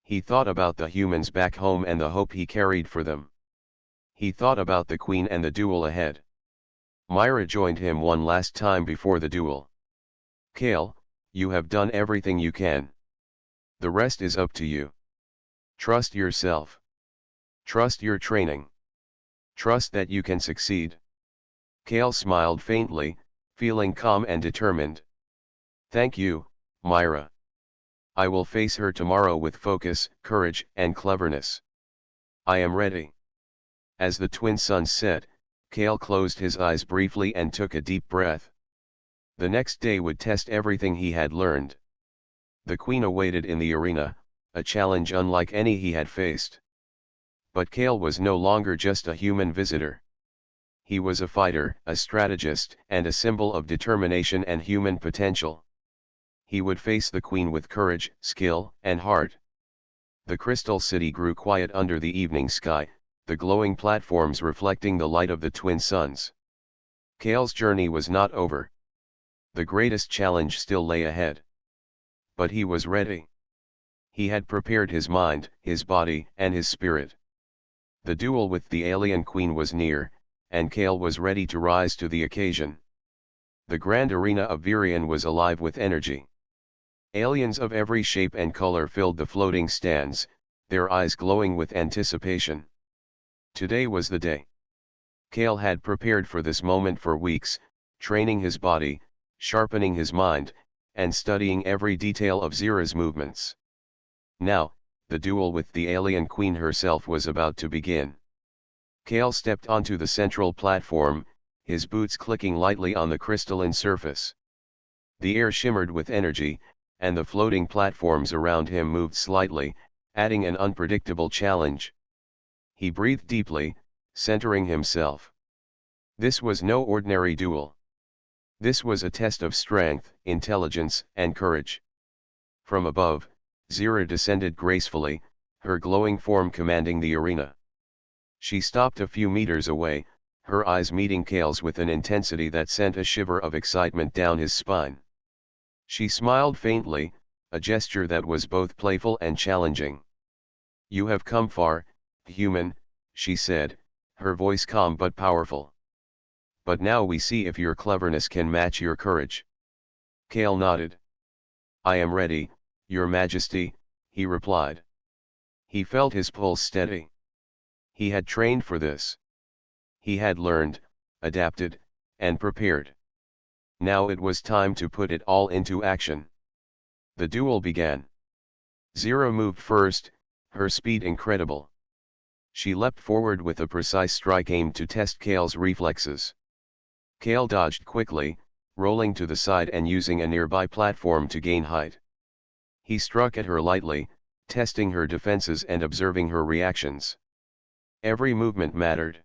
He thought about the humans back home and the hope he carried for them. He thought about the queen and the duel ahead. Myra joined him one last time before the duel. "Kale, you have done everything you can. The rest is up to you. Trust yourself. Trust your training. Trust that you can succeed. Kale smiled faintly, feeling calm and determined. Thank you, Myra. I will face her tomorrow with focus, courage, and cleverness. I am ready. As the twin suns set, Kale closed his eyes briefly and took a deep breath. The next day would test everything he had learned. The queen awaited in the arena, a challenge unlike any he had faced. But Kale was no longer just a human visitor. He was a fighter, a strategist, and a symbol of determination and human potential. He would face the queen with courage, skill, and heart. The crystal city grew quiet under the evening sky, the glowing platforms reflecting the light of the twin suns. Kale's journey was not over. The greatest challenge still lay ahead. But he was ready. He had prepared his mind, his body, and his spirit. The duel with the alien queen was near, and Kale was ready to rise to the occasion. The grand arena of Virion was alive with energy. Aliens of every shape and color filled the floating stands, their eyes glowing with anticipation. Today was the day. Kale had prepared for this moment for weeks, training his body, sharpening his mind, and studying every detail of Zira's movements. Now, the duel with the alien queen herself was about to begin. Kale stepped onto the central platform, his boots clicking lightly on the crystalline surface. The air shimmered with energy, and the floating platforms around him moved slightly, adding an unpredictable challenge. He breathed deeply, centering himself. This was no ordinary duel. This was a test of strength, intelligence, and courage. From above, Zira descended gracefully, her glowing form commanding the arena. She stopped a few meters away, her eyes meeting Kale's with an intensity that sent a shiver of excitement down his spine. She smiled faintly, a gesture that was both playful and challenging. "You have come far, human," she said, her voice calm but powerful. "But now we see if your cleverness can match your courage." Kale nodded. "I am ready, Your Majesty," he replied. He felt his pulse steady. He had trained for this. He had learned, adapted, and prepared. Now it was time to put it all into action. The duel began. Zira moved first, her speed incredible. She leapt forward with a precise strike aimed to test Kale's reflexes. Kale dodged quickly, rolling to the side and using a nearby platform to gain height. He struck at her lightly, testing her defenses and observing her reactions. Every movement mattered.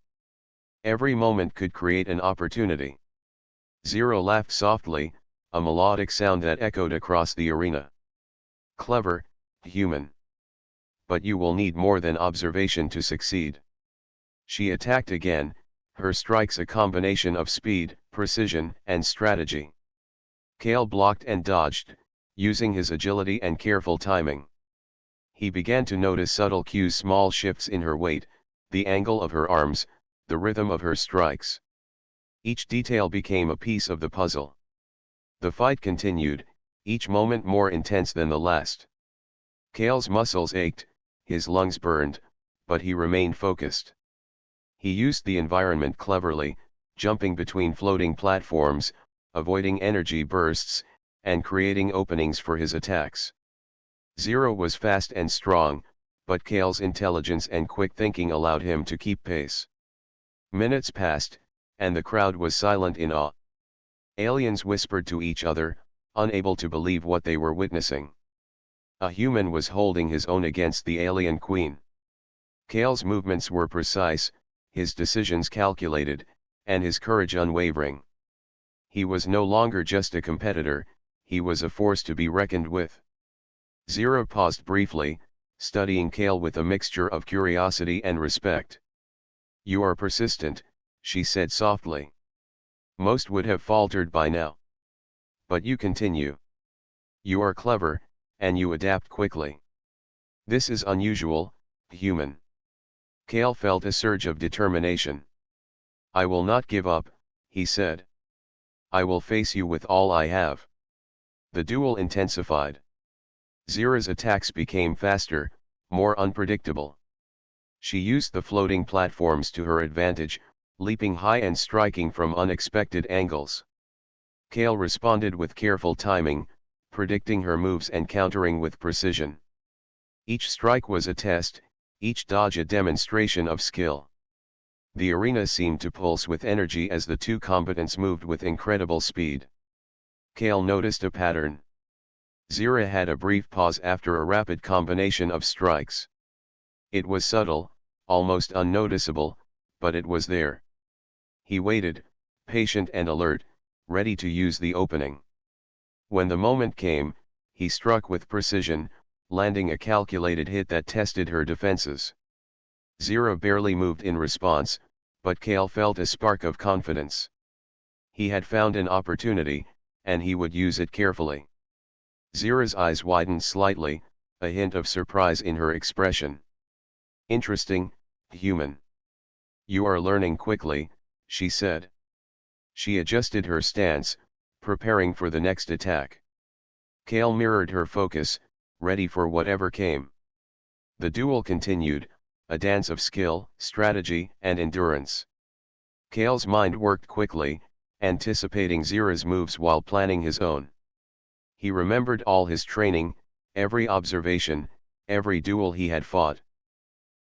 Every moment could create an opportunity. Zira laughed softly, a melodic sound that echoed across the arena. "Clever, human. But you will need more than observation to succeed." She attacked again, her strikes a combination of speed, precision, and strategy. Kale blocked and dodged, using his agility and careful timing. He began to notice subtle cues, small shifts in her weight, the angle of her arms, the rhythm of her strikes. Each detail became a piece of the puzzle. The fight continued, each moment more intense than the last. Kale's muscles ached, his lungs burned, but he remained focused. He used the environment cleverly, jumping between floating platforms, avoiding energy bursts, and creating openings for his attacks. Zira was fast and strong, but Kale's intelligence and quick thinking allowed him to keep pace. Minutes passed, and the crowd was silent in awe. Aliens whispered to each other, unable to believe what they were witnessing. A human was holding his own against the alien queen. Kale's movements were precise, his decisions calculated, and his courage unwavering. He was no longer just a competitor, he was a force to be reckoned with. Zira paused briefly, studying Kale with a mixture of curiosity and respect. "You are persistent," she said softly. "Most would have faltered by now. But you continue. You are clever, and you adapt quickly. This is unusual, human." Kale felt a surge of determination. "I will not give up," he said. "I will face you with all I have." The duel intensified. Zira's attacks became faster, more unpredictable. She used the floating platforms to her advantage, leaping high and striking from unexpected angles. Kale responded with careful timing, predicting her moves and countering with precision. Each strike was a test, each dodge a demonstration of skill. The arena seemed to pulse with energy as the two combatants moved with incredible speed. Kale noticed a pattern. Zira had a brief pause after a rapid combination of strikes. It was subtle, almost unnoticeable, but it was there. He waited, patient and alert, ready to use the opening. When the moment came, he struck with precision, landing a calculated hit that tested her defenses. Zira barely moved in response, but Kale felt a spark of confidence. He had found an opportunity, and he would use it carefully. Zira's eyes widened slightly, a hint of surprise in her expression. "Interesting, human. You are learning quickly," she said. She adjusted her stance, preparing for the next attack. Kale mirrored her focus, ready for whatever came. The duel continued, a dance of skill, strategy, and endurance. Kale's mind worked quickly, anticipating Zira's moves while planning his own. He remembered all his training, every observation, every duel he had fought.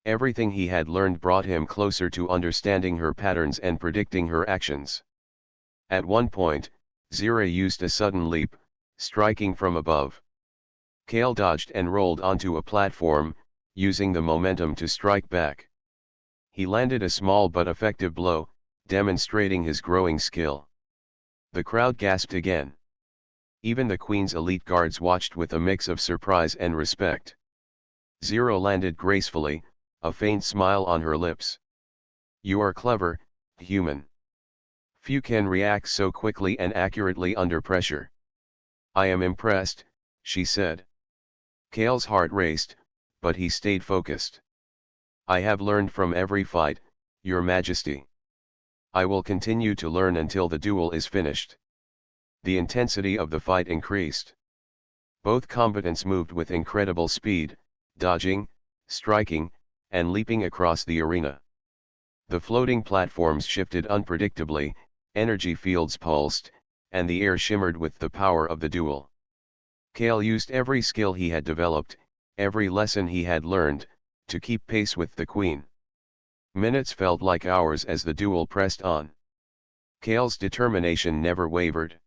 Everything he had learned brought him closer to understanding her patterns and predicting her actions. At one point, Zira used a sudden leap, striking from above. Kale dodged and rolled onto a platform, using the momentum to strike back. He landed a small but effective blow, demonstrating his growing skill. The crowd gasped again. Even the Queen's elite guards watched with a mix of surprise and respect. Zira landed gracefully, a faint smile on her lips. "You are clever, human. Few can react so quickly and accurately under pressure." "I am impressed," she said. Kale's heart raced, but he stayed focused. "I have learned from every fight, Your Majesty. I will continue to learn until the duel is finished." The intensity of the fight increased. Both combatants moved with incredible speed, dodging, striking, and leaping across the arena. The floating platforms shifted unpredictably, energy fields pulsed, and the air shimmered with the power of the duel. Kale used every skill he had developed, every lesson he had learned, to keep pace with the Queen. Minutes felt like hours as the duel pressed on. Kale's determination never wavered.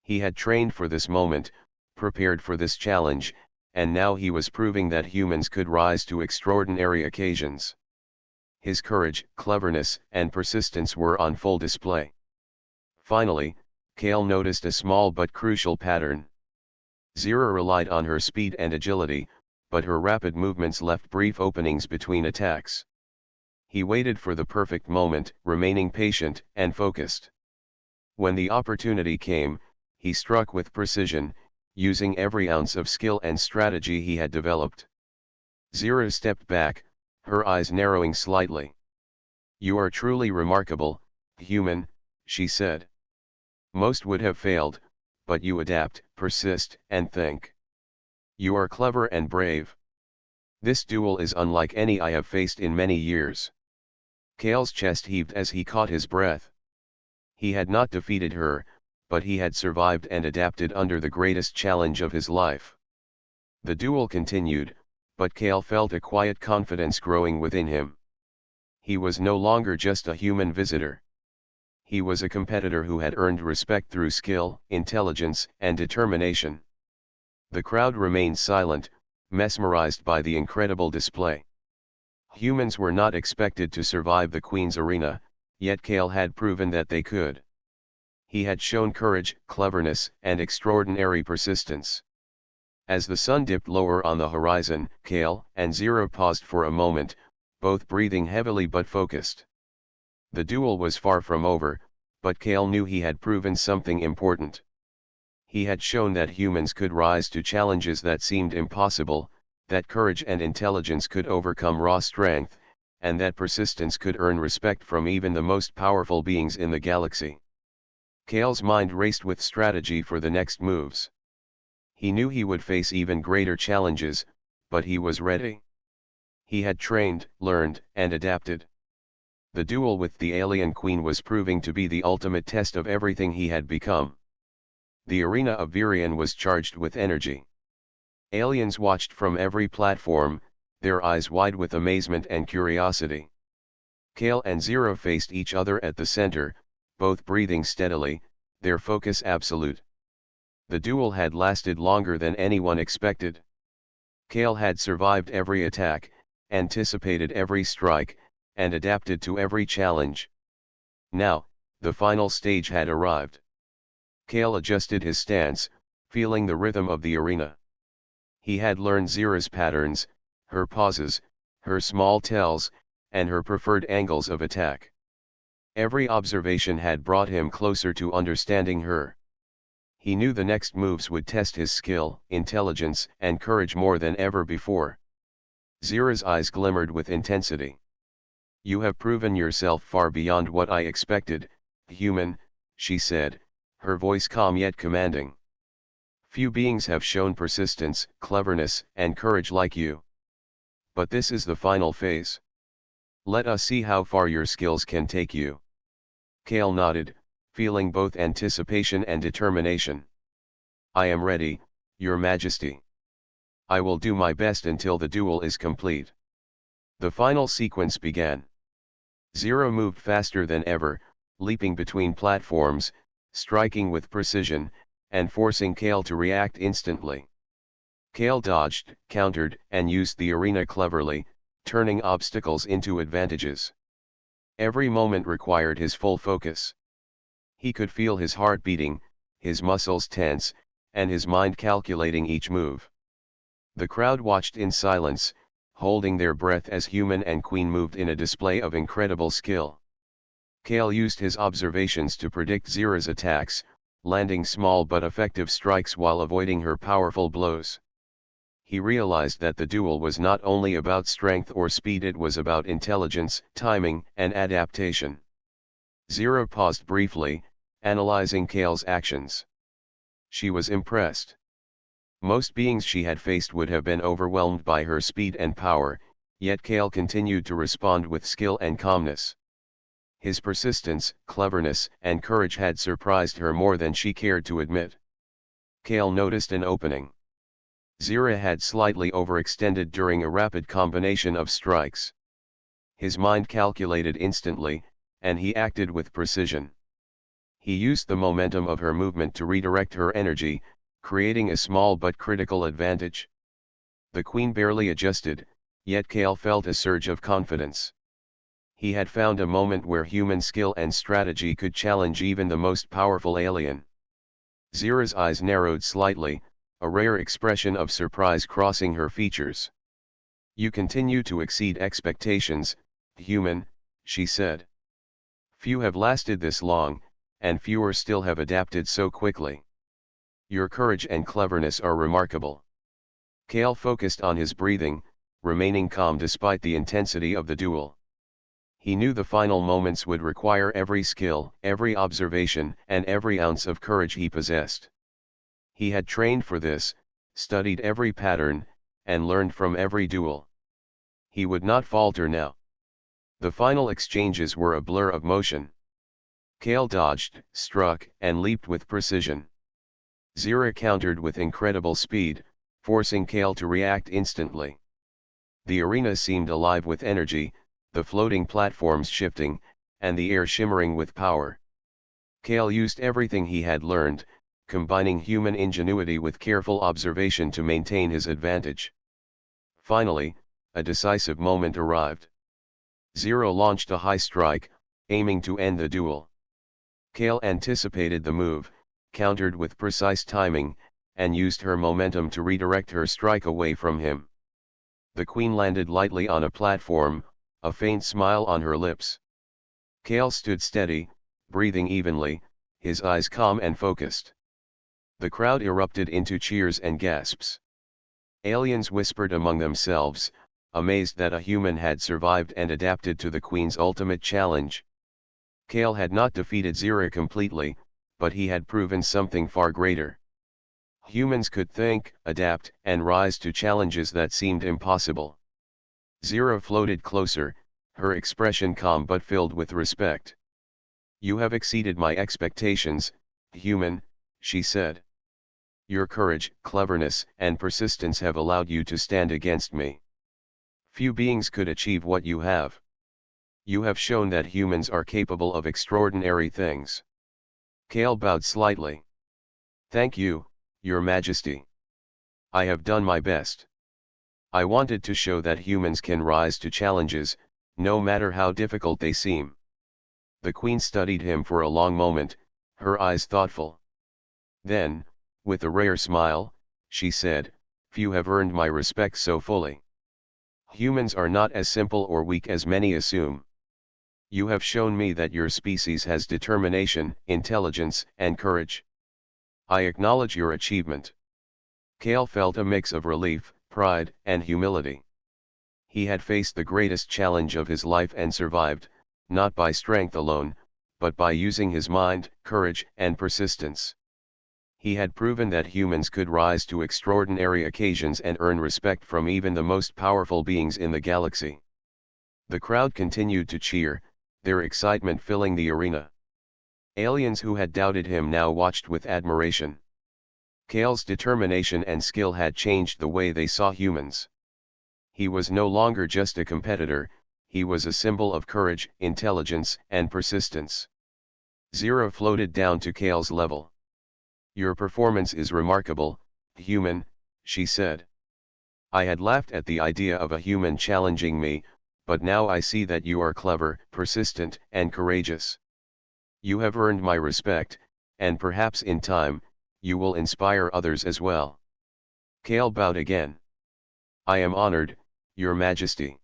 He had trained for this moment, prepared for this challenge, and now he was proving that humans could rise to extraordinary occasions. His courage, cleverness, and persistence were on full display. Finally, Kale noticed a small but crucial pattern. Zira relied on her speed and agility, but her rapid movements left brief openings between attacks. He waited for the perfect moment, remaining patient and focused. When the opportunity came, he struck with precision, using every ounce of skill and strategy he had developed. Zira stepped back, her eyes narrowing slightly. "You are truly remarkable, human," she said. "Most would have failed, but you adapt, persist, and think. You are clever and brave. This duel is unlike any I have faced in many years." Kale's chest heaved as he caught his breath. He had not defeated her, but he had survived and adapted under the greatest challenge of his life. The duel continued, but Kale felt a quiet confidence growing within him. He was no longer just a human visitor. He was a competitor who had earned respect through skill, intelligence, and determination. The crowd remained silent, mesmerized by the incredible display. Humans were not expected to survive the Queen's arena, yet Kale had proven that they could. He had shown courage, cleverness, and extraordinary persistence. As the sun dipped lower on the horizon, Kale and Zira paused for a moment, both breathing heavily but focused. The duel was far from over, but Kale knew he had proven something important. He had shown that humans could rise to challenges that seemed impossible, that courage and intelligence could overcome raw strength, and that persistence could earn respect from even the most powerful beings in the galaxy. Kale's mind raced with strategy for the next moves. He knew he would face even greater challenges, but he was ready. He had trained, learned, and adapted. The duel with the alien queen was proving to be the ultimate test of everything he had become. The arena of Virion was charged with energy. Aliens watched from every platform, their eyes wide with amazement and curiosity. Kale and Zero faced each other at the center, both breathing steadily, their focus absolute. The duel had lasted longer than anyone expected. Kale had survived every attack, anticipated every strike, and adapted to every challenge. Now, the final stage had arrived. Kale adjusted his stance, feeling the rhythm of the arena. He had learned Zira's patterns, her pauses, her small tells, and her preferred angles of attack. Every observation had brought him closer to understanding her. He knew the next moves would test his skill, intelligence, and courage more than ever before. Zira's eyes glimmered with intensity. "You have proven yourself far beyond what I expected, human," she said, her voice calm yet commanding. "Few beings have shown persistence, cleverness, and courage like you. But this is the final phase. Let us see how far your skills can take you." Kale nodded, feeling both anticipation and determination. "I am ready, Your Majesty. I will do my best until the duel is complete." The final sequence began. Zero moved faster than ever, leaping between platforms, striking with precision, and forcing Kale to react instantly. Kale dodged, countered, and used the arena cleverly, turning obstacles into advantages. Every moment required his full focus. He could feel his heart beating, his muscles tense, and his mind calculating each move. The crowd watched in silence, holding their breath as human and queen moved in a display of incredible skill. Kale used his observations to predict Zira's attacks, landing small but effective strikes while avoiding her powerful blows. He realized that the duel was not only about strength or speed, it was about intelligence, timing, and adaptation. Zira paused briefly, analyzing Kale's actions. She was impressed. Most beings she had faced would have been overwhelmed by her speed and power, yet Kale continued to respond with skill and calmness. His persistence, cleverness, and courage had surprised her more than she cared to admit. Kale noticed an opening. Zira had slightly overextended during a rapid combination of strikes. His mind calculated instantly, and he acted with precision. He used the momentum of her movement to redirect her energy, creating a small but critical advantage. The queen barely adjusted, yet Kale felt a surge of confidence. He had found a moment where human skill and strategy could challenge even the most powerful alien. Zira's eyes narrowed slightly, a rare expression of surprise crossing her features. "You continue to exceed expectations, human," she said. "Few have lasted this long, and fewer still have adapted so quickly. Your courage and cleverness are remarkable." Kale focused on his breathing, remaining calm despite the intensity of the duel. He knew the final moments would require every skill, every observation, and every ounce of courage he possessed. He had trained for this, studied every pattern, and learned from every duel. He would not falter now. The final exchanges were a blur of motion. Kale dodged, struck, and leaped with precision. Zira countered with incredible speed, forcing Kale to react instantly. The arena seemed alive with energy, the floating platforms shifting, and the air shimmering with power. Kale used everything he had learned, combining human ingenuity with careful observation to maintain his advantage. Finally, a decisive moment arrived. Zero launched a high strike, aiming to end the duel. Kale anticipated the move, countered with precise timing, and used her momentum to redirect her strike away from him. The queen landed lightly on a platform, a faint smile on her lips. Kale stood steady, breathing evenly, his eyes calm and focused. The crowd erupted into cheers and gasps. Aliens whispered among themselves, amazed that a human had survived and adapted to the queen's ultimate challenge. Kale had not defeated Zira completely, but he had proven something far greater. Humans could think, adapt, and rise to challenges that seemed impossible. Zero floated closer, her expression calm but filled with respect. "You have exceeded my expectations, human," she said. "Your courage, cleverness, and persistence have allowed you to stand against me. Few beings could achieve what you have. You have shown that humans are capable of extraordinary things." Kale bowed slightly. "Thank you, Your Majesty. I have done my best. I wanted to show that humans can rise to challenges, no matter how difficult they seem." The Queen studied him for a long moment, her eyes thoughtful. Then, with a rare smile, she said, "Few have earned my respect so fully. Humans are not as simple or weak as many assume. You have shown me that your species has determination, intelligence, and courage. I acknowledge your achievement." Kale felt a mix of relief, pride, and humility. He had faced the greatest challenge of his life and survived, not by strength alone, but by using his mind, courage, and persistence. He had proven that humans could rise to extraordinary occasions and earn respect from even the most powerful beings in the galaxy. The crowd continued to cheer, their excitement filling the arena. Aliens who had doubted him now watched with admiration. Kale's determination and skill had changed the way they saw humans. He was no longer just a competitor, he was a symbol of courage, intelligence, and persistence. Zero floated down to Kale's level. "Your performance is remarkable, human," she said. "I had laughed at the idea of a human challenging me, but now I see that you are clever, persistent, and courageous. You have earned my respect, and perhaps in time, you will inspire others as well." Kale bowed again. "I am honored, Your Majesty.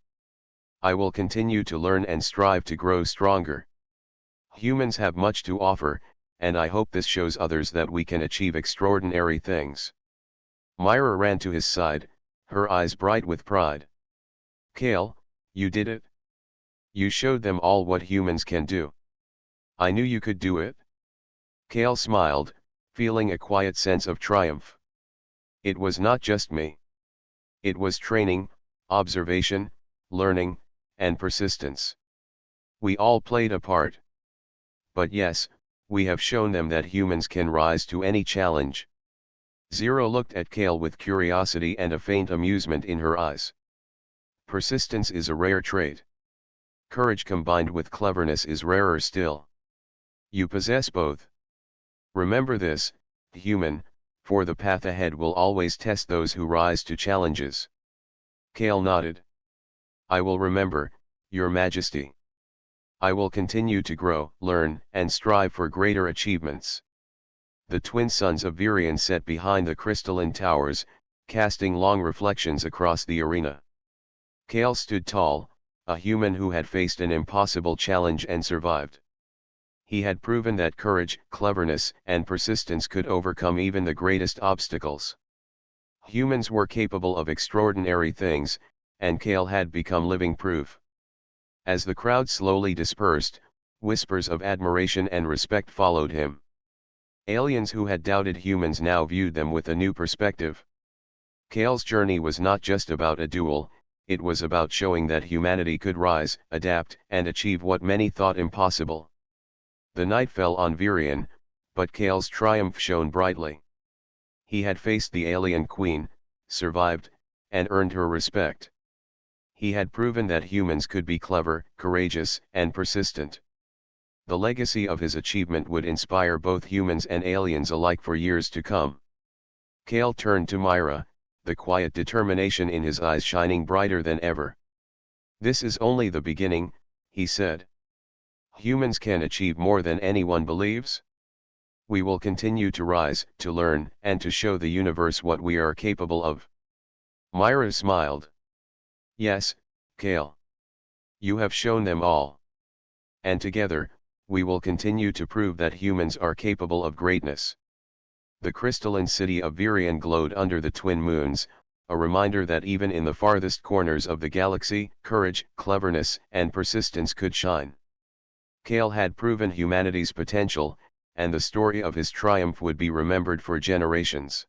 I will continue to learn and strive to grow stronger. Humans have much to offer, and I hope this shows others that we can achieve extraordinary things." Myra ran to his side, her eyes bright with pride. "Kale, you did it. You showed them all what humans can do. I knew you could do it." Kale smiled, feeling a quiet sense of triumph. "It was not just me. It was training, observation, learning, and persistence. We all played a part. But yes, we have shown them that humans can rise to any challenge." Zero looked at Kale with curiosity and a faint amusement in her eyes. "Persistence is a rare trait. Courage combined with cleverness is rarer still. You possess both. Remember this, human, for the path ahead will always test those who rise to challenges." Kale nodded. "I will remember, Your Majesty. I will continue to grow, learn, and strive for greater achievements." The twin sons of Virion sat behind the crystalline towers, casting long reflections across the arena. Kale stood tall, a human who had faced an impossible challenge and survived. He had proven that courage, cleverness, and persistence could overcome even the greatest obstacles. Humans were capable of extraordinary things, and Kale had become living proof. As the crowd slowly dispersed, whispers of admiration and respect followed him. Aliens who had doubted humans now viewed them with a new perspective. Kale's journey was not just about a duel, it was about showing that humanity could rise, adapt, and achieve what many thought impossible. The night fell on Virion, but Kale's triumph shone brightly. He had faced the alien queen, survived, and earned her respect. He had proven that humans could be clever, courageous, and persistent. The legacy of his achievement would inspire both humans and aliens alike for years to come. Kale turned to Myra, the quiet determination in his eyes shining brighter than ever. "This is only the beginning," he said. "Humans can achieve more than anyone believes. We will continue to rise, to learn, and to show the universe what we are capable of." Myra smiled. "Yes, Kale. You have shown them all. And together, we will continue to prove that humans are capable of greatness." The crystalline city of Virion glowed under the twin moons, a reminder that even in the farthest corners of the galaxy, courage, cleverness, and persistence could shine. Kale had proven humanity's potential, and the story of his triumph would be remembered for generations.